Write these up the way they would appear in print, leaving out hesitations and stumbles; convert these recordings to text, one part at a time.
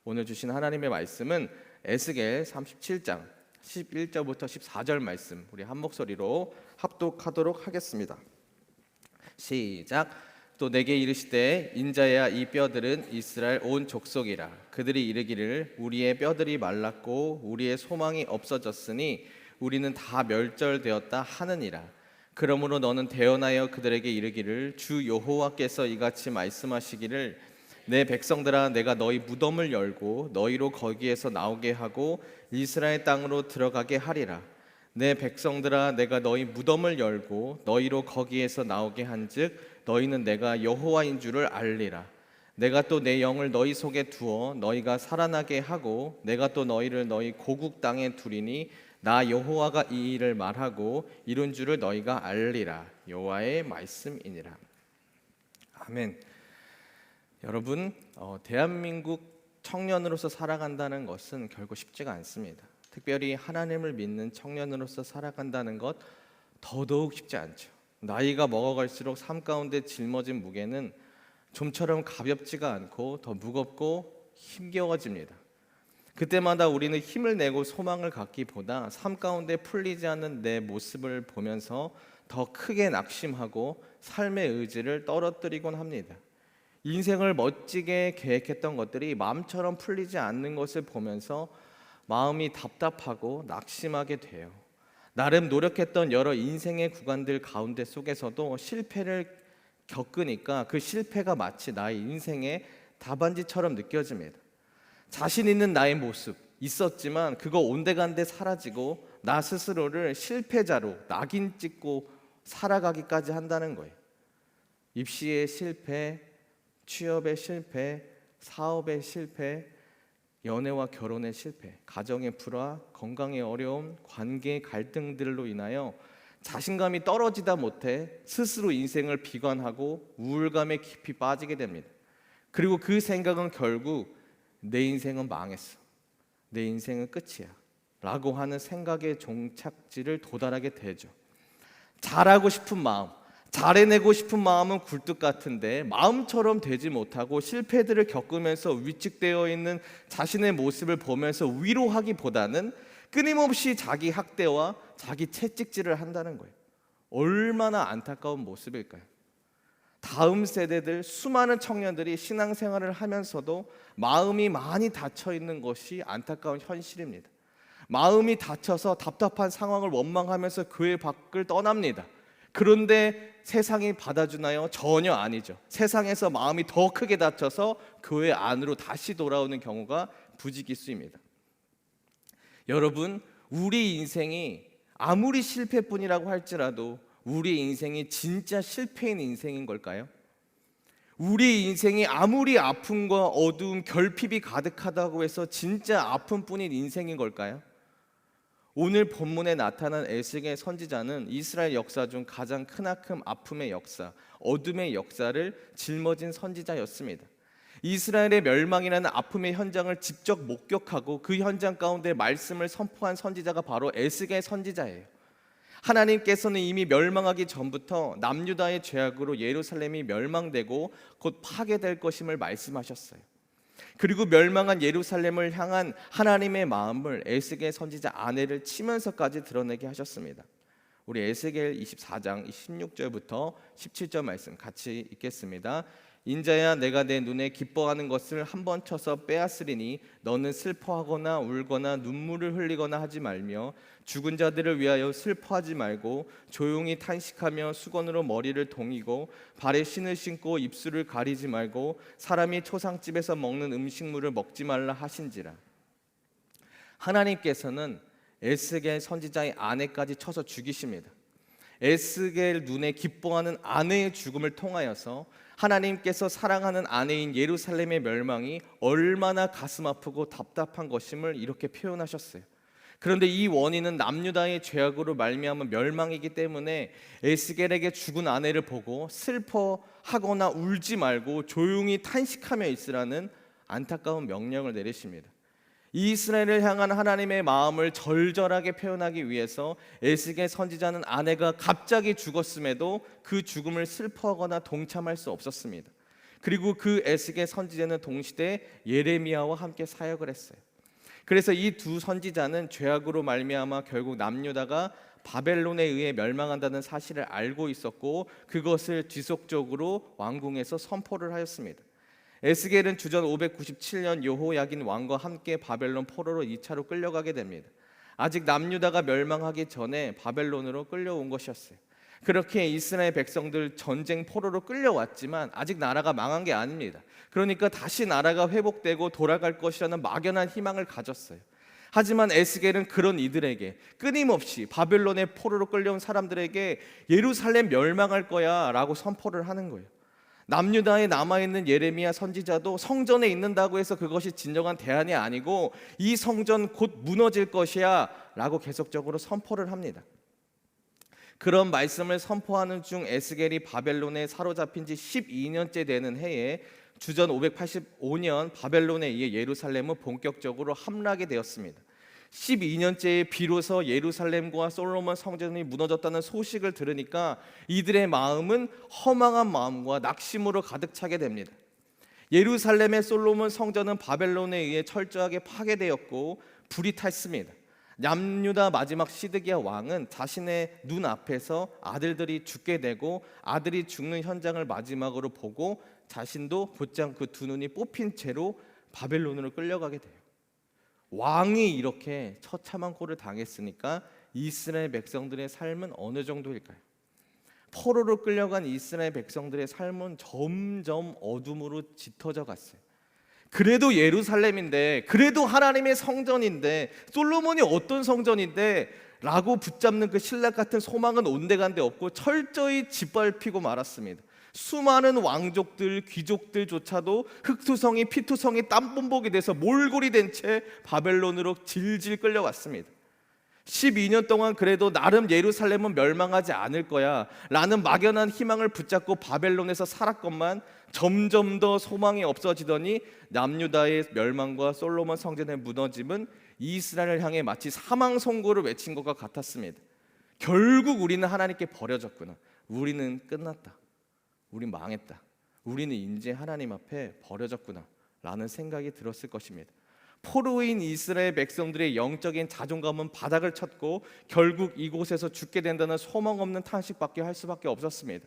오늘 주신 하나님의 말씀은 에스겔 37장 11절부터 14절 말씀, 우리 한 목소리로 합독하도록 하겠습니다. 시작. 또 내게 이르시되 인자야 이 뼈들은 이스라엘 온 족속이라. 그들이 이르기를 우리의 뼈들이 말랐고 우리의 소망이 없어졌으니 우리는 다 멸절되었다 하느니라. 그러므로 너는 대언하여 그들에게 이르기를 주 여호와께서 이같이 말씀하시기를 내 백성들아 내가 너희 무덤을 열고 너희로 거기에서 나오게 하고 이스라엘 땅으로 들어가게 하리라. 내 백성들아 내가 너희 무덤을 열고 너희로 거기에서 나오게 한즉 너희는 내가 여호와인 줄을 알리라. 내가 또 내 영을 너희 속에 두어 너희가 살아나게 하고 내가 또 너희를 너희 고국 땅에 두리니 나 여호와가 이 일을 말하고 이룬 줄을 너희가 알리라. 여호와의 말씀이니라. 아멘. 여러분, 대한민국 청년으로서 살아간다는 것은 결코 쉽지가 않습니다. 특별히 하나님을 믿는 청년으로서 살아간다는 것 더더욱 쉽지 않죠. 나이가 먹어갈수록 삶 가운데 짊어진 무게는 좀처럼 가볍지가 않고 더 무겁고 힘겨워집니다. 그때마다 우리는 힘을 내고 소망을 갖기보다 삶 가운데 풀리지 않는 내 모습을 보면서 더 크게 낙심하고 삶의 의지를 떨어뜨리곤 합니다. 인생을 멋지게 계획했던 것들이 마음처럼 풀리지 않는 것을 보면서 마음이 답답하고 낙심하게 돼요. 나름 노력했던 여러 인생의 구간들 가운데 속에서도 실패를 겪으니까 그 실패가 마치 나의 인생의 답안지처럼 느껴집니다. 자신 있는 나의 모습 있었지만 그거 온데간데 사라지고 나 스스로를 실패자로 낙인 찍고 살아가기까지 한다는 거예요. 입시의 실패, 취업의 실패, 사업의 실패, 연애와 결혼의 실패, 가정의 불화, 건강의 어려움, 관계의 갈등들로 인하여 자신감이 떨어지다 못해 스스로 인생을 비관하고 우울감에 깊이 빠지게 됩니다. 그리고 그 생각은 결국 내 인생은 망했어, 내 인생은 끝이야 라고 하는 생각의 종착지를 도달하게 되죠. 잘하고 싶은 마음, 잘해내고 싶은 마음은 굴뚝 같은데 마음처럼 되지 못하고 실패들을 겪으면서 위축되어 있는 자신의 모습을 보면서 위로하기보다는 끊임없이 자기 학대와 자기 채찍질을 한다는 거예요. 얼마나 안타까운 모습일까요? 다음 세대들 수많은 청년들이 신앙생활을 하면서도 마음이 많이 닫혀 있는 것이 안타까운 현실입니다. 마음이 닫혀서 답답한 상황을 원망하면서 교회 밖을 떠납니다. 그런데 세상이 받아주나요? 전혀 아니죠. 세상에서 마음이 더 크게 다쳐서 교회 안으로 다시 돌아오는 경우가 부지기수입니다. 여러분, 우리 인생이 아무리 실패뿐이라고 할지라도 우리 인생이 진짜 실패인 인생인 걸까요? 우리 인생이 아무리 아픔과 어두움, 결핍이 가득하다고 해서 진짜 아픔뿐인 인생인 걸까요? 오늘 본문에 나타난 에스겔 선지자는 이스라엘 역사 중 가장 크나큰 아픔의 역사, 어둠의 역사를 짊어진 선지자였습니다. 이스라엘의 멸망이라는 아픔의 현장을 직접 목격하고 그 현장 가운데 말씀을 선포한 선지자가 바로 에스겔 선지자예요. 하나님께서는 이미 멸망하기 전부터 남유다의 죄악으로 예루살렘이 멸망되고 곧 파괴될 것임을 말씀하셨어요. 그리고 멸망한 예루살렘을 향한 하나님의 마음을 에스겔 선지자 아내를 치면서까지 드러내게 하셨습니다. 우리 에스겔 24장 16절부터 17절 말씀 같이 읽겠습니다. 인자야 내가 내 눈에 기뻐하는 것을 한 번 쳐서 빼앗으리니 너는 슬퍼하거나 울거나 눈물을 흘리거나 하지 말며 죽은 자들을 위하여 슬퍼하지 말고 조용히 탄식하며 수건으로 머리를 동이고 발에 신을 신고 입술을 가리지 말고 사람이 초상집에서 먹는 음식물을 먹지 말라 하신지라. 하나님께서는 에스겔 선지자의 아내까지 쳐서 죽이십니다. 에스겔 눈에 기뻐하는 아내의 죽음을 통하여서 하나님께서 사랑하는 아내인 예루살렘의 멸망이 얼마나 가슴 아프고 답답한 것임을 이렇게 표현하셨어요. 그런데 이 원인은 남유다의 죄악으로 말미암은 멸망이기 때문에 에스겔에게 죽은 아내를 보고 슬퍼하거나 울지 말고 조용히 탄식하며 있으라는 안타까운 명령을 내리십니다. 이스라엘을 향한 하나님의 마음을 절절하게 표현하기 위해서 에스겔 선지자는 아내가 갑자기 죽었음에도 그 죽음을 슬퍼하거나 동참할 수 없었습니다. 그리고 그 에스겔 선지자는 동시대 예레미야와 함께 사역을 했어요. 그래서 이 두 선지자는 죄악으로 말미암아 결국 남유다가 바벨론에 의해 멸망한다는 사실을 알고 있었고 그것을 지속적으로 왕궁에서 선포를 하였습니다. 에스겔은 주전 597년 여호야긴 왕과 함께 바벨론 포로로 2차로 끌려가게 됩니다. 아직 남유다가 멸망하기 전에 바벨론으로 끌려온 것이었어요. 그렇게 이스라엘 백성들 전쟁 포로로 끌려왔지만 아직 나라가 망한 게 아닙니다. 그러니까 다시 나라가 회복되고 돌아갈 것이라는 막연한 희망을 가졌어요. 하지만 에스겔은 그런 이들에게 끊임없이 바벨론의 포로로 끌려온 사람들에게 예루살렘 멸망할 거야 라고 선포를 하는 거예요. 남유다에 남아있는 예레미야 선지자도 성전에 있는다고 해서 그것이 진정한 대안이 아니고 이 성전 곧 무너질 것이야 라고 계속적으로 선포를 합니다. 그런 말씀을 선포하는 중 에스겔이 바벨론에 사로잡힌 지 12년째 되는 해에 주전 585년 바벨론에 의해 예루살렘은 본격적으로 함락이 되었습니다. 12년째에 비로소 예루살렘과 솔로몬 성전이 무너졌다는 소식을 들으니까 이들의 마음은 허망한 마음과 낙심으로 가득 차게 됩니다. 예루살렘의 솔로몬 성전은 바벨론에 의해 철저하게 파괴되었고 불이 탔습니다. 남유다 마지막 시드기야 왕은 자신의 눈앞에서 아들들이 죽게 되고 아들이 죽는 현장을 마지막으로 보고 자신도 곧장 그 두 눈이 뽑힌 채로 바벨론으로 끌려가게 돼요. 왕이 이렇게 처참한 꼴을 당했으니까 이스라엘 백성들의 삶은 어느 정도일까요? 포로로 끌려간 이스라엘 백성들의 삶은 점점 어둠으로 짙어져 갔어요. 그래도 예루살렘인데, 그래도 하나님의 성전인데, 솔로몬이 어떤 성전인데 라고 붙잡는 그 신락 같은 소망은 온데간데 없고 철저히 짓밟히고 말았습니다. 수많은 왕족들, 귀족들조차도 흙투성이, 피투성이, 땀범벅이 돼서 몰골이 된 채 바벨론으로 질질 끌려왔습니다. 12년 동안 그래도 나름 예루살렘은 멸망하지 않을 거야 라는 막연한 희망을 붙잡고 바벨론에서 살았건만 점점 더 소망이 없어지더니 남유다의 멸망과 솔로몬 성전의 무너짐은 이스라엘을 향해 마치 사망 선고를 외친 것과 같았습니다. 결국 우리는 하나님께 버려졌구나. 우리는 끝났다. 우린 망했다. 우리는 이제 하나님 앞에 버려졌구나 라는 생각이 들었을 것입니다. 포로인 이스라엘 백성들의 영적인 자존감은 바닥을 쳤고 결국 이곳에서 죽게 된다는 소망 없는 탄식밖에 할 수밖에 없었습니다.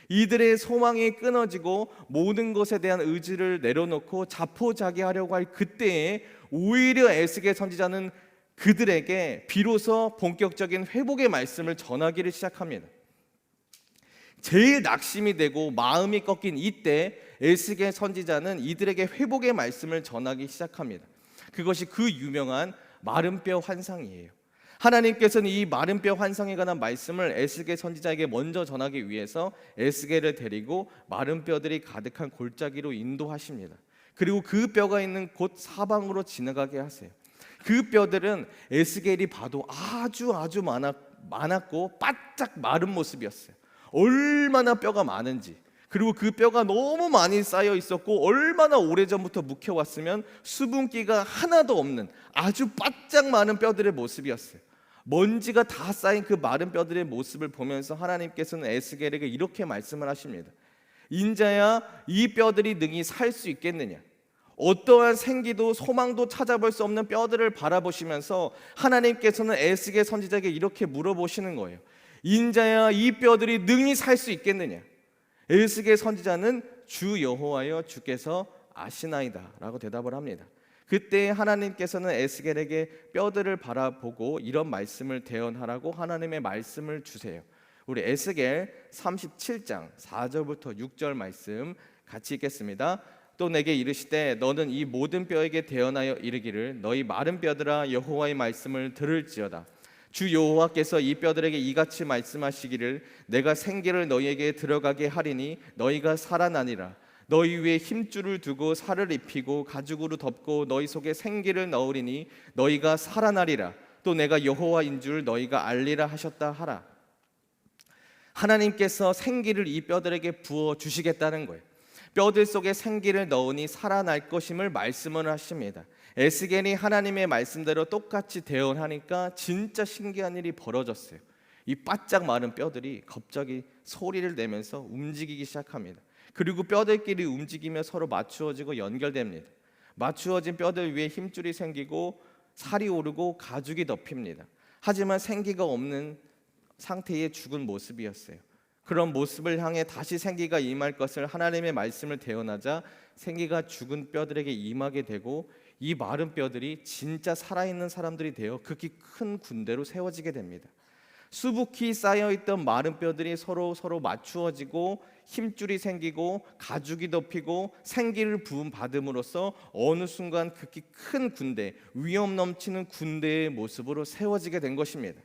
이들의 소망이 끊어지고 모든 것에 대한 의지를 내려놓고 자포자기하려고 할 그때에 오히려 에스겔 선지자는 그들에게 비로소 본격적인 회복의 말씀을 전하기를 시작합니다. 제일 낙심이 되고 마음이 꺾인 이때 에스겔 선지자는 이들에게 회복의 말씀을 전하기 시작합니다. 그것이 그 유명한 마른 뼈 환상이에요. 하나님께서는 이 마른 뼈 환상에 관한 말씀을 에스겔 선지자에게 먼저 전하기 위해서 에스겔을 데리고 마른 뼈들이 가득한 골짜기로 인도하십니다. 그리고 그 뼈가 있는 곳 사방으로 지나가게 하세요. 그 뼈들은 에스겔이 봐도 아주 많았고 바짝 마른 모습이었어요. 얼마나 뼈가 많은지, 그리고 그 뼈가 너무 많이 쌓여 있었고 얼마나 오래전부터 묵혀왔으면 수분기가 하나도 없는 아주 바짝 마른 뼈들의 모습이었어요. 먼지가 다 쌓인 그 마른 뼈들의 모습을 보면서 하나님께서는 에스겔에게 이렇게 말씀을 하십니다. 인자야, 이 뼈들이 능히 살 수 있겠느냐? 어떠한 생기도 소망도 찾아볼 수 없는 뼈들을 바라보시면서 하나님께서는 에스겔 선지자에게 이렇게 물어보시는 거예요. 인자야, 이 뼈들이 능히 살 수 있겠느냐? 에스겔 선지자는 주 여호와여 주께서 아시나이다 라고 대답을 합니다. 그때 하나님께서는 에스겔에게 뼈들을 바라보고 이런 말씀을 대언하라고 하나님의 말씀을 주세요. 우리 에스겔 37장 4절부터 6절 말씀 같이 읽겠습니다. 또 내게 이르시되 너는 이 모든 뼈에게 대언하여 이르기를 너희 마른 뼈들아 여호와의 말씀을 들을지어다. 주 여호와께서 이 뼈들에게 이같이 말씀하시기를 내가 생기를 너희에게 들어가게 하리니 너희가 살아나니라. 너희 위에 힘줄을 두고 살을 입히고 가죽으로 덮고 너희 속에 생기를 넣으리니 너희가 살아나리라. 또 내가 여호와인 줄 너희가 알리라 하셨다 하라. 하나님께서 생기를 이 뼈들에게 부어 주시겠다는 거예요. 뼈들 속에 생기를 넣으니 살아날 것임을 말씀을 하십니다. 에스겔이 하나님의 말씀대로 똑같이 대언하니까 진짜 신기한 일이 벌어졌어요. 이 바짝 마른 뼈들이 갑자기 소리를 내면서 움직이기 시작합니다. 그리고 뼈들끼리 움직이며 서로 맞추어지고 연결됩니다. 맞추어진 뼈들 위에 힘줄이 생기고 살이 오르고 가죽이 덮입니다. 하지만 생기가 없는 상태의 죽은 모습이었어요. 그런 모습을 향해 다시 생기가 임할 것을 하나님의 말씀을 대언하자 생기가 죽은 뼈들에게 임하게 되고 이 마른 뼈들이 진짜 살아있는 사람들이 되어 극히 큰 군대로 세워지게 됩니다. 수북히 쌓여있던 마른 뼈들이 서로 맞추어지고 힘줄이 생기고 가죽이 덮이고 생기를 부음받음으로써 어느 순간 극히 큰 군대, 위험 넘치는 군대의 모습으로 세워지게 된 것입니다.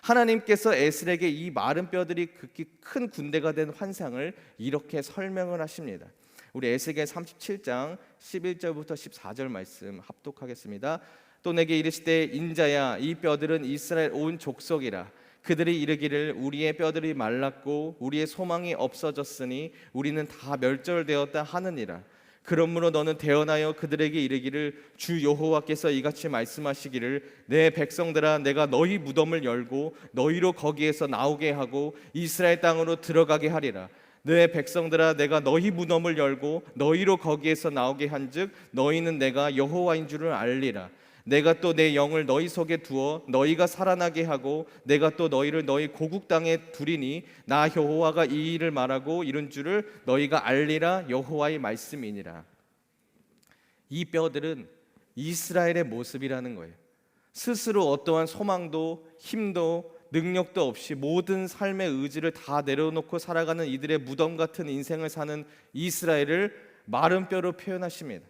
하나님께서 에스겔에게 이 마른 뼈들이 극히 큰 군대가 된 환상을 이렇게 설명을 하십니다. 우리 에스겔 37장 11절부터 14절 말씀 합독하겠습니다. 또 내게 이르시되 인자야, 이 뼈들은 이스라엘 온 족속이라. 그들이 이르기를 우리의 뼈들이 말랐고 우리의 소망이 없어졌으니 우리는 다 멸절되었다 하느니라. 그러므로 너는 대언하여 그들에게 이르기를 주 여호와께서 이같이 말씀하시기를 내 백성들아, 내가 너희 무덤을 열고 너희로 거기에서 나오게 하고 이스라엘 땅으로 들어가게 하리라. 내 백성들아, 내가 너희 무덤을 열고 너희로 거기에서 나오게 한즉 너희는 내가 여호와인 줄을 알리라. 내가 또 내 영을 너희 속에 두어 너희가 살아나게 하고 내가 또 너희를 너희 고국 땅에 두리니 나 여호와가 이 일을 말하고 이른 줄을 너희가 알리라. 여호와의 말씀이니라. 이 뼈들은 이스라엘의 모습이라는 거예요. 스스로 어떠한 소망도 힘도 능력도 없이 모든 삶의 의지를 다 내려놓고 살아가는 이들의 무덤 같은 인생을 사는 이스라엘을 마른 뼈로 표현하십니다.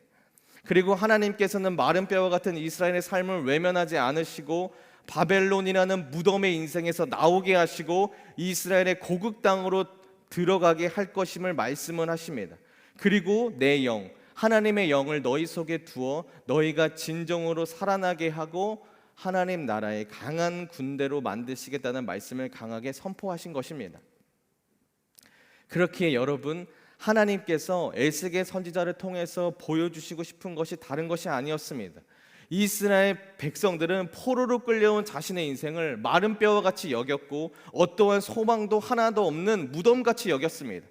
그리고 하나님께서는 마른 뼈와 같은 이스라엘의 삶을 외면하지 않으시고 바벨론이라는 무덤의 인생에서 나오게 하시고 이스라엘의 고국 땅으로 들어가게 할 것임을 말씀을 하십니다. 그리고 내 영, 하나님의 영을 너희 속에 두어 너희가 진정으로 살아나게 하고 하나님 나라의 강한 군대로 만드시겠다는 말씀을 강하게 선포하신 것입니다. 그렇기에 여러분, 하나님께서 에스겔 선지자를 통해서 보여주시고 싶은 것이 다른 것이 아니었습니다. 이스라엘 백성들은 포로로 끌려온 자신의 인생을 마른 뼈와 같이 여겼고 어떠한 소망도 하나도 없는 무덤같이 여겼습니다.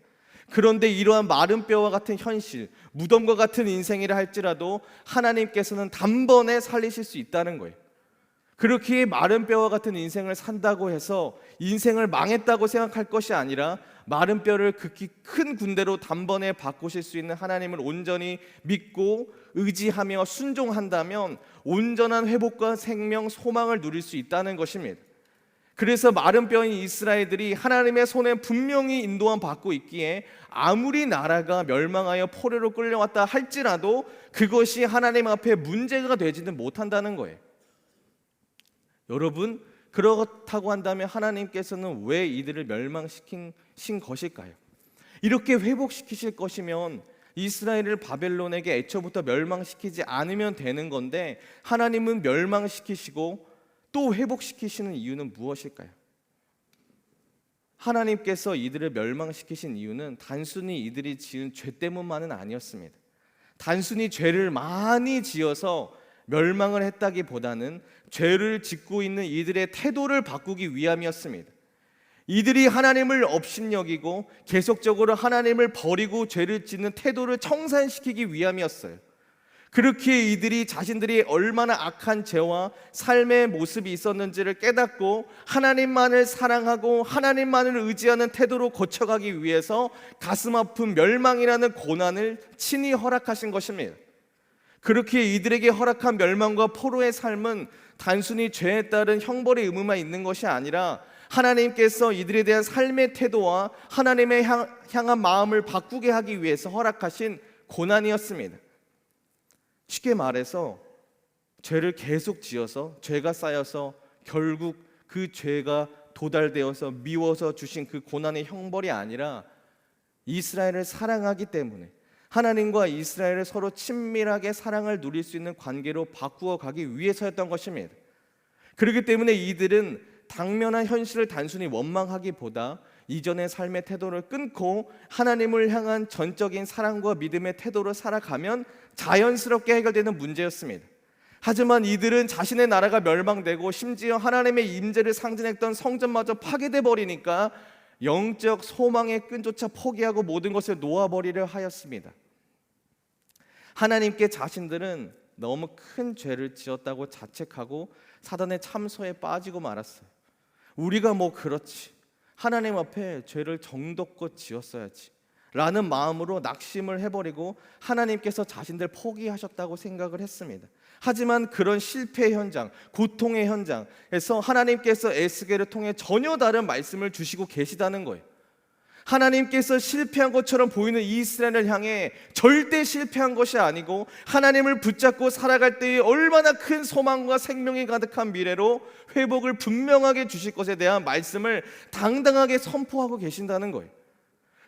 그런데 이러한 마른 뼈와 같은 현실, 무덤과 같은 인생이라 할지라도 하나님께서는 단번에 살리실 수 있다는 거예요. 그렇기에 마른 뼈와 같은 인생을 산다고 해서 인생을 망했다고 생각할 것이 아니라 마른 뼈를 극히 큰 군대로 단번에 바꾸실 수 있는 하나님을 온전히 믿고 의지하며 순종한다면 온전한 회복과 생명, 소망을 누릴 수 있다는 것입니다. 그래서 마른 뼈인 이스라엘들이 하나님의 손에 분명히 인도함 받고 있기에 아무리 나라가 멸망하여 포로로 끌려왔다 할지라도 그것이 하나님 앞에 문제가 되지는 못한다는 거예요. 여러분, 그렇다고 한다면 하나님께서는 왜 이들을 멸망시킨 것일까요? 이렇게 회복시키실 것이면 이스라엘을 바벨론에게 애초부터 멸망시키지 않으면 되는 건데 하나님은 멸망시키시고 또 회복시키시는 이유는 무엇일까요? 하나님께서 이들을 멸망시키신 이유는 단순히 이들이 지은 죄 때문만은 아니었습니다. 단순히 죄를 많이 지어서 멸망을 했다기보다는 죄를 짓고 있는 이들의 태도를 바꾸기 위함이었습니다. 이들이 하나님을 업신여기고 계속적으로 하나님을 버리고 죄를 짓는 태도를 청산시키기 위함이었어요. 그렇게 이들이 자신들이 얼마나 악한 죄와 삶의 모습이 있었는지를 깨닫고 하나님만을 사랑하고 하나님만을 의지하는 태도로 고쳐가기 위해서 가슴 아픈 멸망이라는 고난을 친히 허락하신 것입니다. 그렇게 이들에게 허락한 멸망과 포로의 삶은 단순히 죄에 따른 형벌의 의무만 있는 것이 아니라 하나님께서 이들에 대한 삶의 태도와 하나님의 향한 마음을 바꾸게 하기 위해서 허락하신 고난이었습니다. 쉽게 말해서 죄를 계속 지어서 죄가 쌓여서 결국 그 죄가 도달되어서 미워서 주신 그 고난의 형벌이 아니라 이스라엘을 사랑하기 때문에 하나님과 이스라엘을 서로 친밀하게 사랑을 누릴 수 있는 관계로 바꾸어 가기 위해서였던 것입니다. 그렇기 때문에 이들은 당면한 현실을 단순히 원망하기보다 이전의 삶의 태도를 끊고 하나님을 향한 전적인 사랑과 믿음의 태도로 살아가면 자연스럽게 해결되는 문제였습니다. 하지만 이들은 자신의 나라가 멸망되고 심지어 하나님의 임재를 상징했던 성전마저 파괴돼 버리니까 영적 소망의 끈조차 포기하고 모든 것을 놓아버리려 하였습니다. 하나님께 자신들은 너무 큰 죄를 지었다고 자책하고 사단의 참소에 빠지고 말았어요. 우리가 뭐 그렇지, 하나님 앞에 죄를 정도껏 지었어야지 라는 마음으로 낙심을 해버리고 하나님께서 자신들 포기하셨다고 생각을 했습니다. 하지만 그런 실패의 현장, 고통의 현장에서 하나님께서 에스겔을 통해 전혀 다른 말씀을 주시고 계시다는 거예요. 하나님께서 실패한 것처럼 보이는 이스라엘을 향해 절대 실패한 것이 아니고 하나님을 붙잡고 살아갈 때에 얼마나 큰 소망과 생명이 가득한 미래로 회복을 분명하게 주실 것에 대한 말씀을 당당하게 선포하고 계신다는 거예요.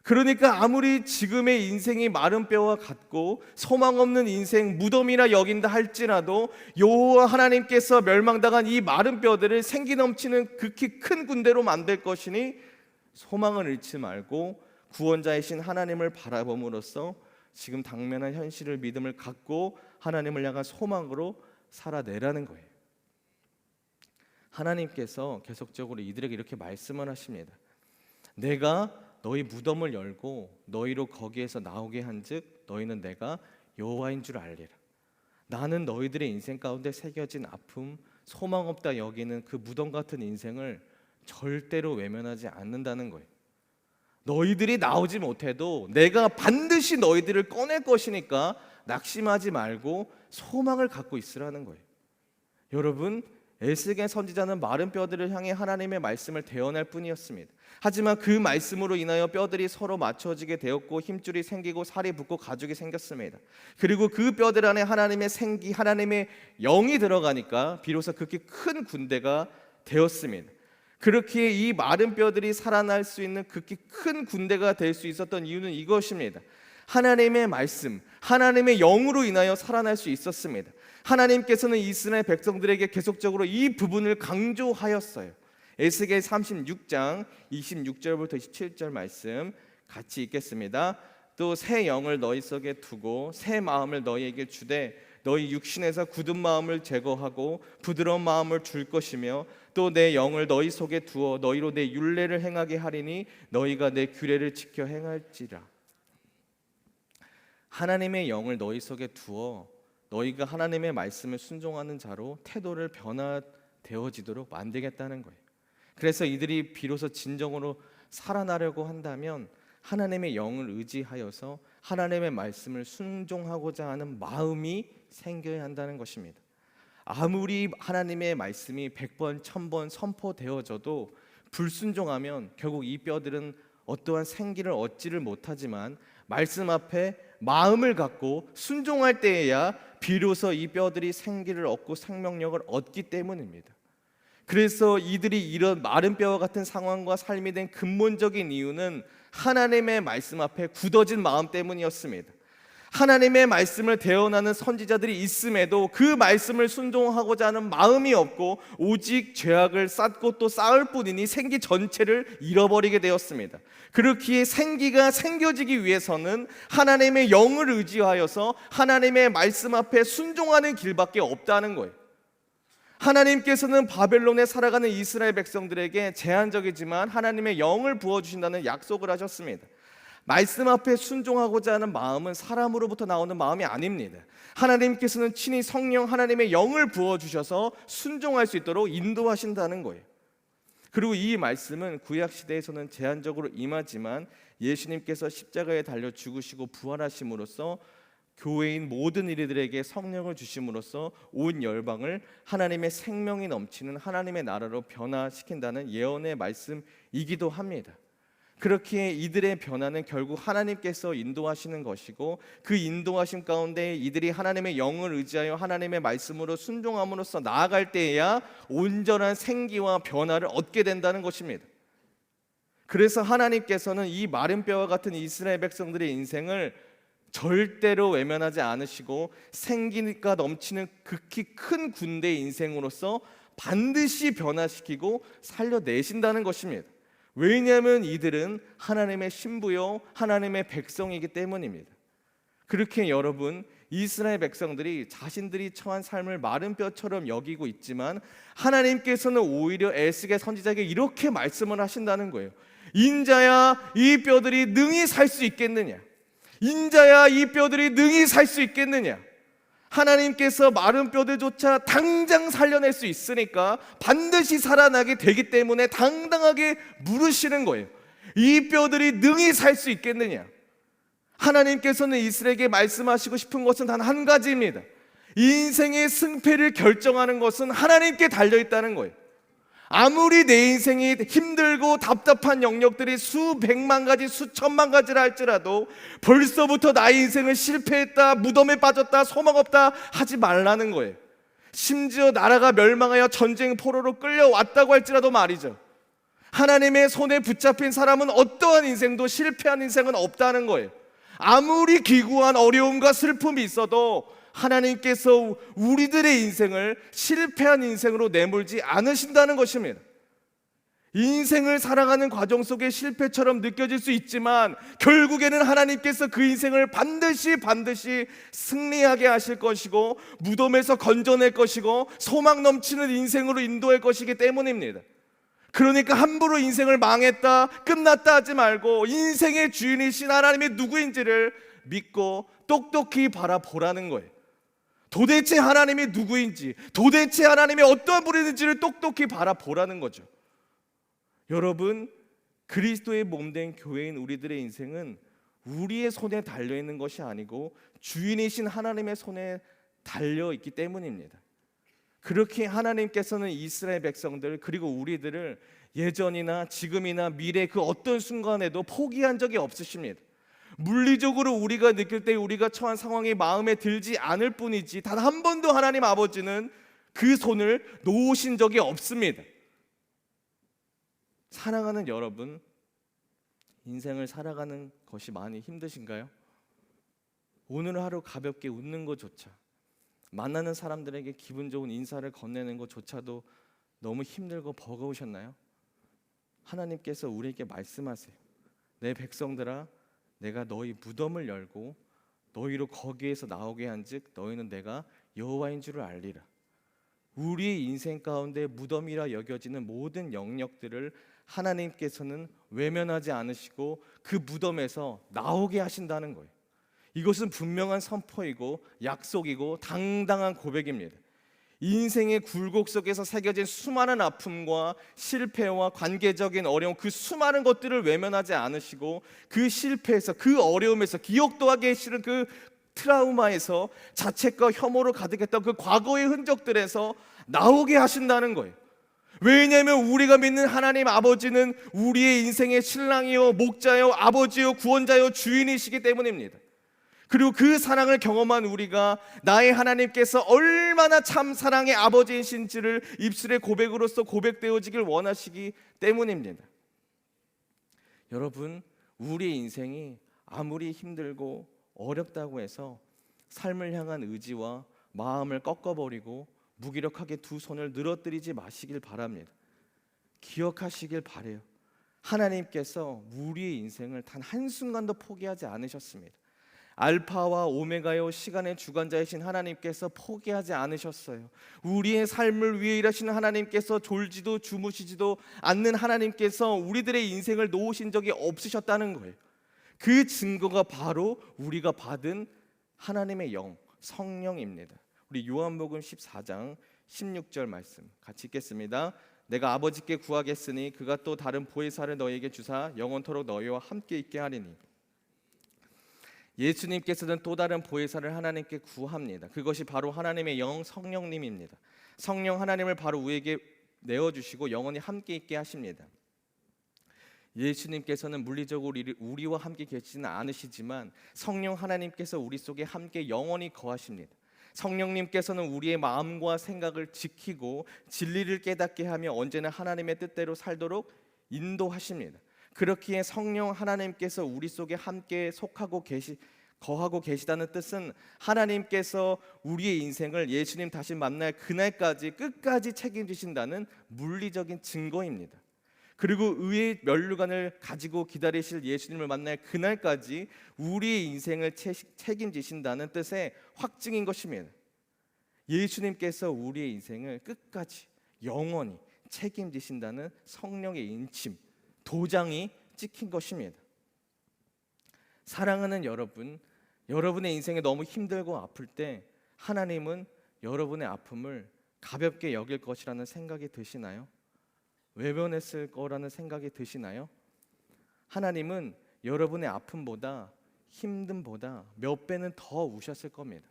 그러니까 아무리 지금의 인생이 마른 뼈와 같고 소망 없는 인생, 무덤이라 여긴다 할지라도 여호와 하나님께서 멸망당한 이 마른 뼈들을 생기 넘치는 극히 큰 군대로 만들 것이니 소망을 잃지 말고 구원자이신 하나님을 바라봄으로써 지금 당면한 현실을 믿음을 갖고 하나님을 향한 소망으로 살아내라는 거예요. 하나님께서 계속적으로 이들에게 이렇게 말씀을 하십니다. 내가 너희 무덤을 열고 너희로 거기에서 나오게 한즉 너희는 내가 여호와인 줄 알리라. 나는 너희들의 인생 가운데 새겨진 아픔, 소망 없다 여기는 그 무덤 같은 인생을 절대로 외면하지 않는다는 거예요. 너희들이 나오지 못해도 내가 반드시 너희들을 꺼낼 것이니까 낙심하지 말고 소망을 갖고 있으라는 거예요. 여러분, 에스겔 선지자는 마른 뼈들을 향해 하나님의 말씀을 대언할 뿐이었습니다. 하지만 그 말씀으로 인하여 뼈들이 서로 맞춰지게 되었고 힘줄이 생기고 살이 붙고 가죽이 생겼습니다. 그리고 그 뼈들 안에 하나님의 생기, 하나님의 영이 들어가니까 비로소 그렇게 큰 군대가 되었습니다. 그렇기에 이 마른 뼈들이 살아날 수 있는 극히 큰 군대가 될 수 있었던 이유는 이것입니다. 하나님의 말씀, 하나님의 영으로 인하여 살아날 수 있었습니다. 하나님께서는 이스라엘 백성들에게 계속적으로 이 부분을 강조하였어요. 에스겔 36장 26절부터 27절 말씀 같이 읽겠습니다. 또 새 영을 너희 속에 두고 새 마음을 너희에게 주되 너희 육신에서 굳은 마음을 제거하고 부드러운 마음을 줄 것이며 또 내 영을 너희 속에 두어 너희로 내 율례를 행하게 하리니 너희가 내 규례를 지켜 행할지라. 하나님의 영을 너희 속에 두어 너희가 하나님의 말씀을 순종하는 자로 태도를 변화되어지도록 만들겠다는 거예요. 그래서 이들이 비로소 진정으로 살아나려고 한다면 하나님의 영을 의지하여서 하나님의 말씀을 순종하고자 하는 마음이 생겨야 한다는 것입니다. 아무리 하나님의 말씀이 100번, 1000번 선포되어져도 불순종하면 결국 이 뼈들은 어떠한 생기를 얻지를 못하지만 말씀 앞에 마음을 갖고 순종할 때에야 비로소 이 뼈들이 생기를 얻고 생명력을 얻기 때문입니다. 그래서 이들이 이런 마른 뼈와 같은 상황과 삶이 된 근본적인 이유는 하나님의 말씀 앞에 굳어진 마음 때문이었습니다. 하나님의 말씀을 대언하는 선지자들이 있음에도 그 말씀을 순종하고자 하는 마음이 없고 오직 죄악을 쌓고 또 쌓을 뿐이니 생기 전체를 잃어버리게 되었습니다. 그렇기에 생기가 생겨지기 위해서는 하나님의 영을 의지하여서 하나님의 말씀 앞에 순종하는 길밖에 없다는 거예요. 하나님께서는 바벨론에 살아가는 이스라엘 백성들에게 제한적이지만 하나님의 영을 부어주신다는 약속을 하셨습니다. 말씀 앞에 순종하고자 하는 마음은 사람으로부터 나오는 마음이 아닙니다. 하나님께서는 친히 성령 하나님의 영을 부어주셔서 순종할 수 있도록 인도하신다는 거예요. 그리고 이 말씀은 구약시대에서는 제한적으로 임하지만 예수님께서 십자가에 달려 죽으시고 부활하심으로써 교회인 모든 이들에게 성령을 주심으로써 온 열방을 하나님의 생명이 넘치는 하나님의 나라로 변화시킨다는 예언의 말씀이기도 합니다. 그렇기에 이들의 변화는 결국 하나님께서 인도하시는 것이고 그 인도하심 가운데 이들이 하나님의 영을 의지하여 하나님의 말씀으로 순종함으로써 나아갈 때에야 온전한 생기와 변화를 얻게 된다는 것입니다. 그래서 하나님께서는 이 마른 뼈와 같은 이스라엘 백성들의 인생을 절대로 외면하지 않으시고 생기가 넘치는 극히 큰 군대의 인생으로서 반드시 변화시키고 살려내신다는 것입니다. 왜냐하면 이들은 하나님의 신부요 하나님의 백성이기 때문입니다. 그렇게 여러분, 이스라엘 백성들이 자신들이 처한 삶을 마른 뼈처럼 여기고 있지만 하나님께서는 오히려 에스겔 선지자에게 이렇게 말씀을 하신다는 거예요. 인자야 이 뼈들이 능히 살 수 있겠느냐? 인자야 이 뼈들이 능히 살 수 있겠느냐? 하나님께서 마른 뼈들조차 당장 살려낼 수 있으니까 반드시 살아나게 되기 때문에 당당하게 물으시는 거예요. 이 뼈들이 능히 살 수 있겠느냐? 하나님께서는 이스라엘에게 말씀하시고 싶은 것은 단 한 가지입니다. 인생의 승패를 결정하는 것은 하나님께 달려있다는 거예요. 아무리 내 인생이 힘들고 답답한 영역들이 수백만 가지 수천만 가지라 할지라도 벌써부터 나의 인생은 실패했다, 무덤에 빠졌다, 소망 없다 하지 말라는 거예요. 심지어 나라가 멸망하여 전쟁 포로로 끌려왔다고 할지라도 말이죠. 하나님의 손에 붙잡힌 사람은 어떠한 인생도 실패한 인생은 없다는 거예요. 아무리 기구한 어려움과 슬픔이 있어도 하나님께서 우리들의 인생을 실패한 인생으로 내몰지 않으신다는 것입니다. 인생을 살아가는 과정 속에 실패처럼 느껴질 수 있지만 결국에는 하나님께서 그 인생을 반드시 승리하게 하실 것이고 무덤에서 건져낼 것이고 소망 넘치는 인생으로 인도할 것이기 때문입니다. 그러니까 함부로 인생을 망했다, 끝났다 하지 말고 인생의 주인이신 하나님이 누구인지를 믿고 똑똑히 바라보라는 거예요. 도대체 하나님이 누구인지, 도대체 하나님이 어떠한 분인지를 똑똑히 바라보라는 거죠. 여러분, 그리스도의 몸된 교회인 우리들의 인생은 우리의 손에 달려있는 것이 아니고 주인이신 하나님의 손에 달려있기 때문입니다. 그렇게 하나님께서는 이스라엘 백성들 그리고 우리들을 예전이나 지금이나 미래 그 어떤 순간에도 포기한 적이 없으십니다. 물리적으로 우리가 느낄 때 우리가 처한 상황이 마음에 들지 않을 뿐이지 단 한 번도 하나님 아버지는 그 손을 놓으신 적이 없습니다. 사랑하는 여러분, 인생을 살아가는 것이 많이 힘드신가요? 오늘 하루 가볍게 웃는 것조차, 만나는 사람들에게 기분 좋은 인사를 건네는 것조차도 너무 힘들고 버거우셨나요? 하나님께서 우리에게 말씀하세요. 내 백성들아, 내가 너희 무덤을 열고 너희로 거기에서 나오게 한즉 너희는 내가 여호와인 줄을 알리라. 우리의 인생 가운데 무덤이라 여겨지는 모든 영역들을 하나님께서는 외면하지 않으시고 그 무덤에서 나오게 하신다는 거예요. 이것은 분명한 선포이고 약속이고 당당한 고백입니다. 인생의 굴곡 속에서 새겨진 수많은 아픔과 실패와 관계적인 어려움, 그 수많은 것들을 외면하지 않으시고 그 실패에서, 그 어려움에서, 기억도 하기 싫은 그 트라우마에서, 자책과 혐오로 가득했던 그 과거의 흔적들에서 나오게 하신다는 거예요. 왜냐하면 우리가 믿는 하나님 아버지는 우리의 인생의 신랑이요, 목자요, 아버지요, 구원자요, 주인이시기 때문입니다. 그리고 그 사랑을 경험한 우리가 나의 하나님께서 얼마나 참 사랑의 아버지이신지를 입술의 고백으로서 고백되어지길 원하시기 때문입니다. 여러분, 우리의 인생이 아무리 힘들고 어렵다고 해서 삶을 향한 의지와 마음을 꺾어버리고 무기력하게 두 손을 늘어뜨리지 마시길 바랍니다. 기억하시길 바래요. 하나님께서 우리의 인생을 단 한순간도 포기하지 않으셨습니다. 알파와 오메가요, 시간의 주관자이신 하나님께서 포기하지 않으셨어요. 우리의 삶을 위해 일하시는 하나님께서 졸지도 주무시지도 않는 하나님께서 우리들의 인생을 놓으신 적이 없으셨다는 거예요. 그 증거가 바로 우리가 받은 하나님의 영, 성령입니다. 우리 요한복음 14장 16절 말씀 같이 읽겠습니다. 내가 아버지께 구하겠으니 그가 또 다른 보혜사를 너희에게 주사 영원토록 너희와 함께 있게 하리니. 예수님께서는 또 다른 보혜사를 하나님께 구합니다. 그것이 바로 하나님의 영, 성령님입니다. 성령 하나님을 바로 우리에게 내어주시고 영원히 함께 있게 하십니다. 예수님께서는 물리적으로 우리와 함께 계시지는 않으시지만 성령 하나님께서 우리 속에 함께 영원히 거하십니다. 성령님께서는 우리의 마음과 생각을 지키고 진리를 깨닫게 하며 언제나 하나님의 뜻대로 살도록 인도하십니다. 그렇기에 성령 하나님께서 우리 속에 함께 거하고 계시다는 뜻은 하나님께서 우리의 인생을 예수님 다시 만날 그날까지 끝까지 책임지신다는 물리적인 증거입니다. 그리고 의의 면류관을 가지고 기다리실 예수님을 만날 그날까지 우리의 인생을 책임지신다는 뜻의 확증인 것입니다. 예수님께서 우리의 인생을 끝까지 영원히 책임지신다는 성령의 인침, 도장이 찍힌 것입니다. 사랑하는 여러분, 여러분의 인생에 너무 힘들고 아플 때 하나님은 여러분의 아픔을 가볍게 여길 것이라는 생각이 드시나요? 외면했을 거라는 생각이 드시나요? 하나님은 여러분의 아픔보다 힘듦보다 몇 배는 더 우셨을 겁니다.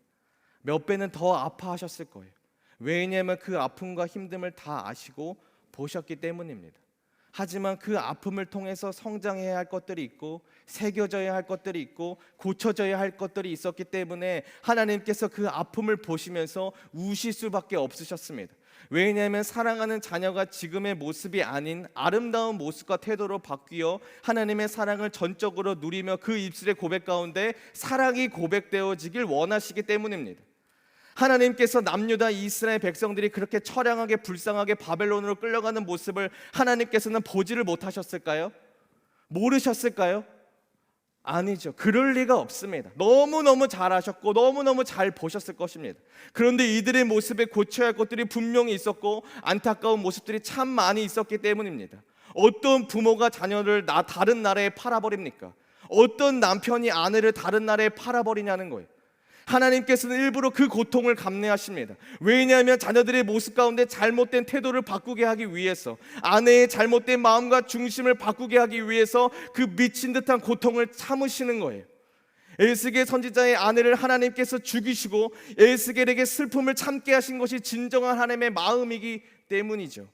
몇 배는 더 아파하셨을 거예요. 왜냐하면 그 아픔과 힘듦을 다 아시고 보셨기 때문입니다. 하지만 그 아픔을 통해서 성장해야 할 것들이 있고 새겨져야 할 것들이 있고 고쳐져야 할 것들이 있었기 때문에 하나님께서 그 아픔을 보시면서 우실 수밖에 없으셨습니다. 왜냐하면 사랑하는 자녀가 지금의 모습이 아닌 아름다운 모습과 태도로 바뀌어 하나님의 사랑을 전적으로 누리며 그 입술의 고백 가운데 사랑이 고백되어지길 원하시기 때문입니다. 하나님께서 남유다 이스라엘 백성들이 그렇게 처량하게 불쌍하게 바벨론으로 끌려가는 모습을 하나님께서는 보지를 못하셨을까요? 모르셨을까요? 아니죠. 그럴 리가 없습니다. 너무너무 잘 아셨고 너무너무 잘 보셨을 것입니다. 그런데 이들의 모습에 고쳐야 할 것들이 분명히 있었고 안타까운 모습들이 참 많이 있었기 때문입니다. 어떤 부모가 자녀를 다른 나라에 팔아버립니까? 어떤 남편이 아내를 다른 나라에 팔아버리냐는 거예요. 하나님께서는 일부러 그 고통을 감내하십니다. 왜냐하면 자녀들의 모습 가운데 잘못된 태도를 바꾸게 하기 위해서, 아내의 잘못된 마음과 중심을 바꾸게 하기 위해서 그 미친 듯한 고통을 참으시는 거예요. 에스겔 선지자의 아내를 하나님께서 죽이시고 에스겔에게 슬픔을 참게 하신 것이 진정한 하나님의 마음이기 때문이죠.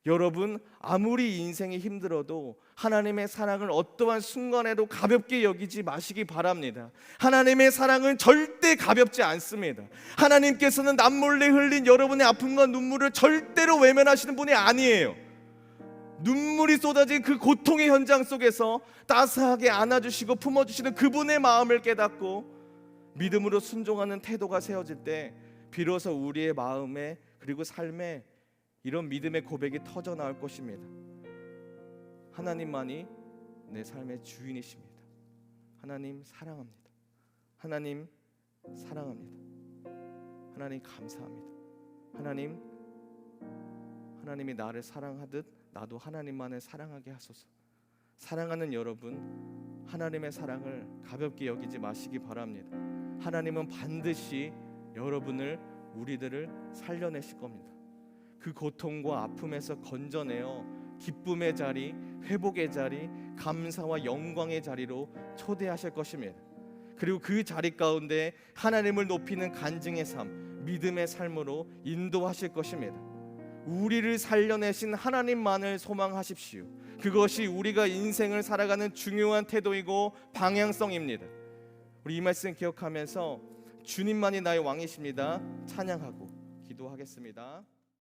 여러분, 아무리 인생이 힘들어도 하나님의 사랑을 어떠한 순간에도 가볍게 여기지 마시기 바랍니다. 하나님의 사랑은 절대 가볍지 않습니다. 하나님께서는 남몰래 흘린 여러분의 아픔과 눈물을 절대로 외면하시는 분이 아니에요. 눈물이 쏟아진 그 고통의 현장 속에서 따스하게 안아주시고 품어주시는 그분의 마음을 깨닫고 믿음으로 순종하는 태도가 세워질 때 비로소 우리의 마음에 그리고 삶에 이런 믿음의 고백이 터져 나올 것입니다. 하나님만이 내 삶의 주인이십니다. 하나님 사랑합니다. 하나님 사랑합니다. 하나님 감사합니다. 하나님이 나를 사랑하듯 나도 하나님만을 사랑하게 하소서. 사랑하는 여러분, 하나님의 사랑을 가볍게 여기지 마시기 바랍니다. 하나님은 반드시 여러분을, 우리들을 살려내실 겁니다. 그 고통과 아픔에서 건져내어 기쁨의 자리, 회복의 자리, 감사와 영광의 자리로 초대하실 것입니다. 그리고 그 자리 가운데 하나님을 높이는 간증의 삶, 믿음의 삶으로 인도하실 것입니다. 우리를 살려내신 하나님만을 소망하십시오. 그것이 우리가 인생을 살아가는 중요한 태도이고 방향성입니다. 우리 이 말씀 기억하면서 주님만이 나의 왕이십니다 찬양하고 기도하겠습니다.